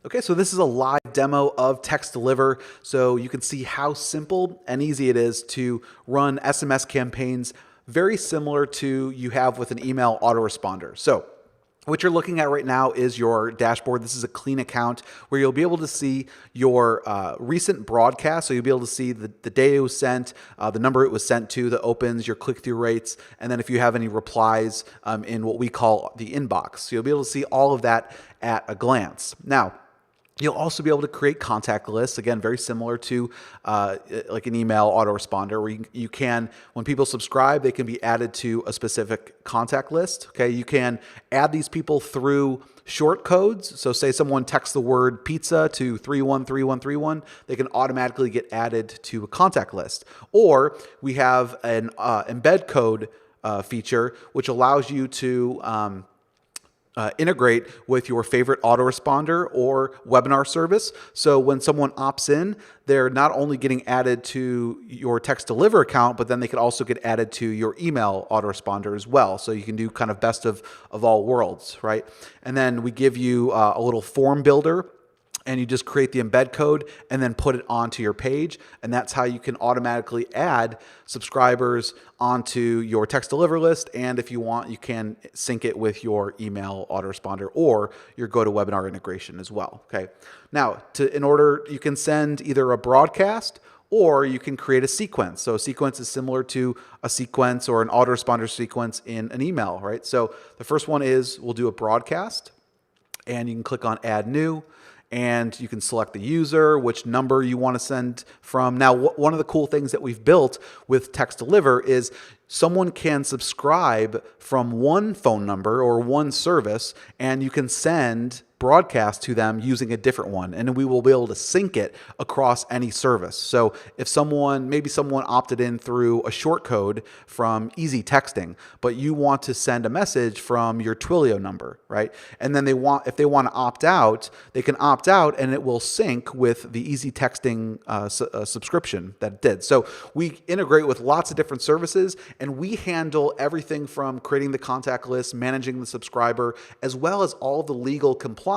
Okay, so this is a live demo of Text Deliver, so you can see how simple and easy it is to run SMS campaigns, very similar to you have with an email autoresponder. So what you're looking at right now is your dashboard. This is a clean account where you'll be able to see your recent broadcast. So you'll be able to see the day it was sent, the number it was sent to, the opens, your click-through rates, and then if you have any replies in what we call the inbox. So you'll be able to see all of that at a glance. Now, you'll also be able to create contact lists, again, very similar to like an email autoresponder, where you can, when people subscribe, they can be added to a specific contact list. Okay, you can add these people through short codes. So say someone texts the word pizza to 313131, they can automatically get added to a contact list. Or we have an embed code feature, which allows you to integrate with your favorite autoresponder or webinar service. So when someone opts in, they're not only getting added to your Text Deliver account, but then they could also get added to your email autoresponder as well. So you can do kind of best of all worlds, right? And then we give you a little form builder, and you just create the embed code and then put it onto your page. And that's how you can automatically add subscribers onto your Text Deliver list. And if you want, you can sync it with your email autoresponder or your GoToWebinar integration as well. Okay. Now, you can send either a broadcast or you can create a sequence. So a sequence is similar to a sequence or an autoresponder sequence in an email, right? So the first one is we'll do a broadcast, and you can click on Add New. And you can select the user, which number you want to send from. Now, one of the cool things that we've built with Text Deliver is someone can subscribe from one phone number or one service, and you can send broadcast to them using a different one, and we will be able to sync it across any service. So if maybe someone opted in through a short code from Easy Texting, but you want to send a message from your Twilio number, right? And then if they want to opt out, they can opt out, and it will sync with the Easy Texting subscription that it did. So we integrate with lots of different services, and we handle everything from creating the contact list, managing the subscriber, as well as all the legal compliance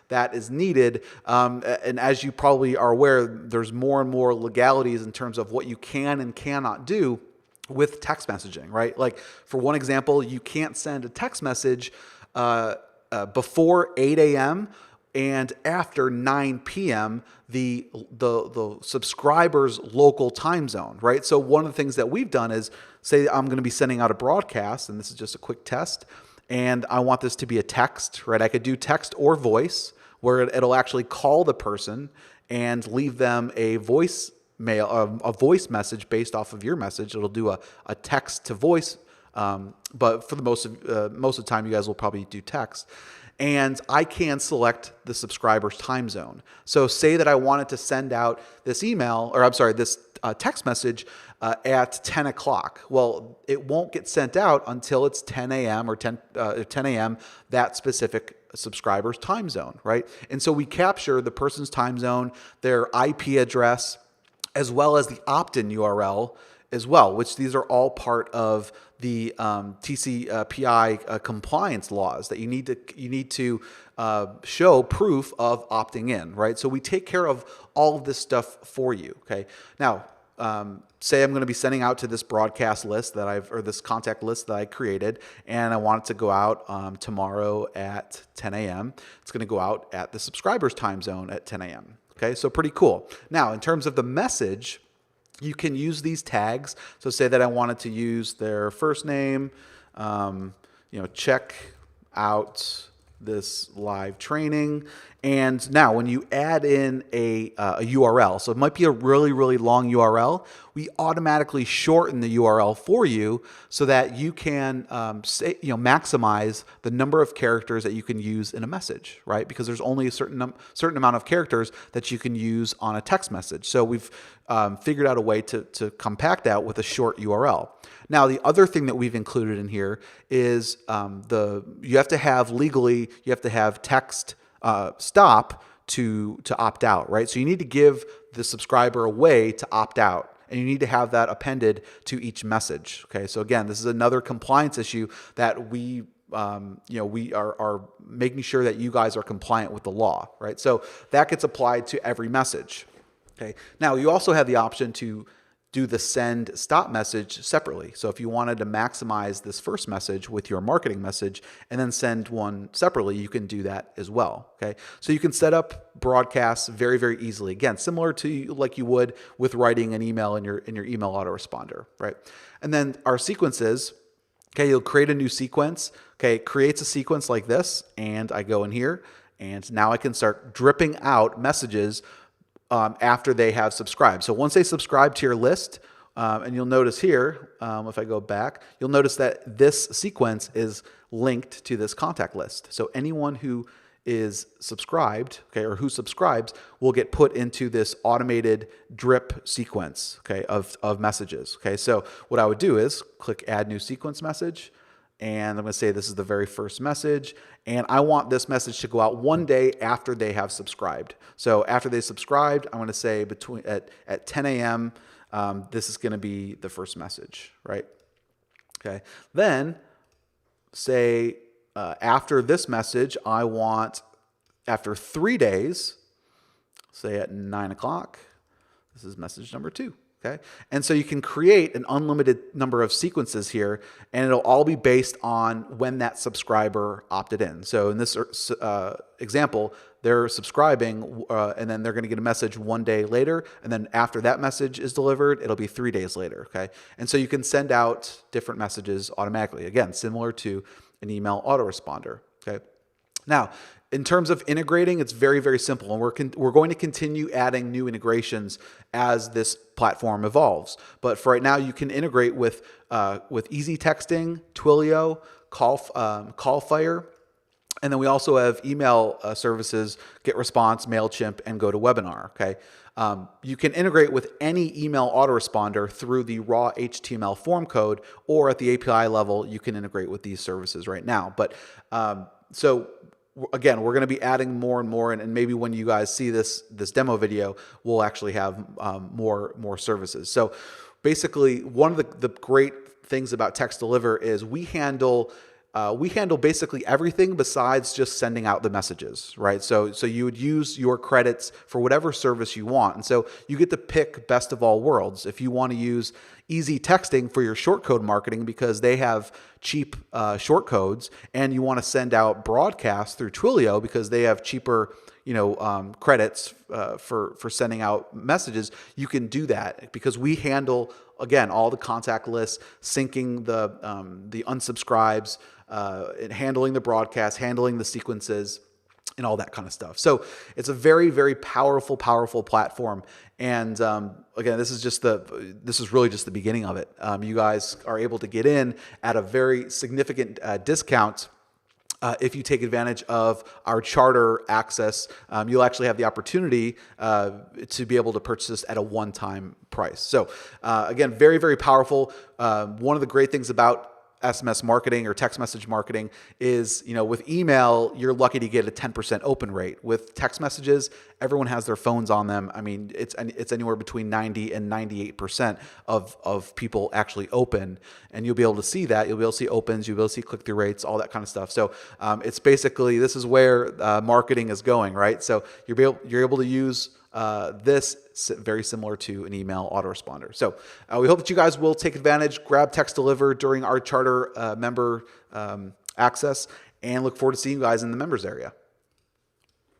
that is needed. And as you probably are aware, there's more and more legalities in terms of what you can and cannot do with text messaging, right? Like for one example, you can't send a text message before 8 a.m. and after 9 p.m. the subscriber's local time zone, right? So one of the things that we've done is say I'm going to be sending out a broadcast, and this is just a quick test, and I want this to be a text, right? I could do text or voice, where it'll actually call the person and leave them a voice message based off of your message. It'll do a text to voice, but for the most of the time, you guys will probably do text. And I can select the subscriber's time zone. So say that I wanted to send out this this text message at 10 o'clock. Well, it won't get sent out until it's 10 a.m. or 10 a.m., that specific subscriber's time zone, right? And so we capture the person's time zone, their IP address, as well as the opt-in URL as well, which these are all part of the TCP/IP compliance laws that you need to show proof of opting in, right? So we take care of all of this stuff for you. Okay. Now, say I'm going to be sending out to this broadcast list or this contact list that I created, and I want it to go out tomorrow at 10 a.m. It's going to go out at the subscriber's time zone at 10 a.m. Okay. So pretty cool. Now, in terms of the message, you can use these tags. So say that I wanted to use their first name, check out this live training. And now when you add in a URL, so it might be a really, really long URL, we automatically shorten the URL for you so that you can maximize the number of characters that you can use in a message, right? Because there's only a certain amount of characters that you can use on a text message. So we've figured out a way to compact that with a short URL. Now, the other thing that we've included in here is you have to have text stop to opt out, right? So you need to give the subscriber a way to opt out, and you need to have that appended to each message. Okay, so again, this is another compliance issue that we we are making sure that you guys are compliant with the law, right? So that gets applied to every message. Okay. Now you also have the option to do the send stop message separately. So if you wanted to maximize this first message with your marketing message and then send one separately, you can do that as well. Okay. So you can set up broadcasts very, very easily. Again, similar to like you would with writing an email in your email autoresponder, right? And then our sequences, okay, you'll create a new sequence. Okay, it creates a sequence like this, and I go in here, and now I can start dripping out messages after they have subscribed. So once they subscribe to your list, and you'll notice here, if I go back, you'll notice that this sequence is linked to this contact list. So anyone who is subscribed, okay, or who subscribes will get put into this automated drip sequence, okay, of messages. Okay, so what I would do is click Add New Sequence Message, and I'm going to say this is the very first message, and I want this message to go out one day after they have subscribed. So after they subscribed, I'm going to say at 10 a.m. This is going to be the first message, right? Okay. Then say after this message, I want after 3 days, say at 9 o'clock. This is message number 2. Okay. And so you can create an unlimited number of sequences here, and it'll all be based on when that subscriber opted in. So in this example, they're subscribing and then they're going to get a message one day later. And then after that message is delivered, it'll be 3 days later. Okay. And so you can send out different messages automatically. Again, similar to an email autoresponder. Okay. Now, in terms of integrating, it's very, very simple, and we're going to continue adding new integrations as this platform evolves. But for right now, you can integrate with Easy Texting, Twilio, Callfire, and then we also have email services, GetResponse, MailChimp, and GoToWebinar. Okay, you can integrate with any email autoresponder through the raw HTML form code, or at the API level, you can integrate with these services right now. But so again, we're going to be adding more and more, and maybe when you guys see this demo video, we'll actually have more services. So basically, one of the great things about Text Deliver is we handle basically everything besides just sending out the messages, right? So you would use your credits for whatever service you want. And so you get to pick best of all worlds. If you want to use Easy Texting for your shortcode marketing because they have cheap shortcodes, and you want to send out broadcasts through Twilio because they have cheaper credits for sending out messages, you can do that because we handle, again, all the contact lists, syncing the unsubscribes, and handling the broadcast, handling the sequences, and all that kind of stuff. So it's a very, very powerful platform. And again, this is really just the beginning of it. You guys are able to get in at a very significant discount. If you take advantage of our charter access, you'll actually have the opportunity to be able to purchase this at a one-time price. So again, very, very powerful. One of the great things about SMS marketing or text message marketing is, with email, you're lucky to get a 10% open rate. With text messages, everyone has their phones on them. I mean, it's anywhere between 90 and 98% of people actually open, and you'll be able to see that. You'll be able to see opens, you'll be able to see click-through rates, all that kind of stuff. So it's basically, this is where marketing is going, right? So you're able to use this very similar to an email autoresponder. So we hope that you guys will take advantage, grab Text Deliver during our charter member access, and look forward to seeing you guys in the members area.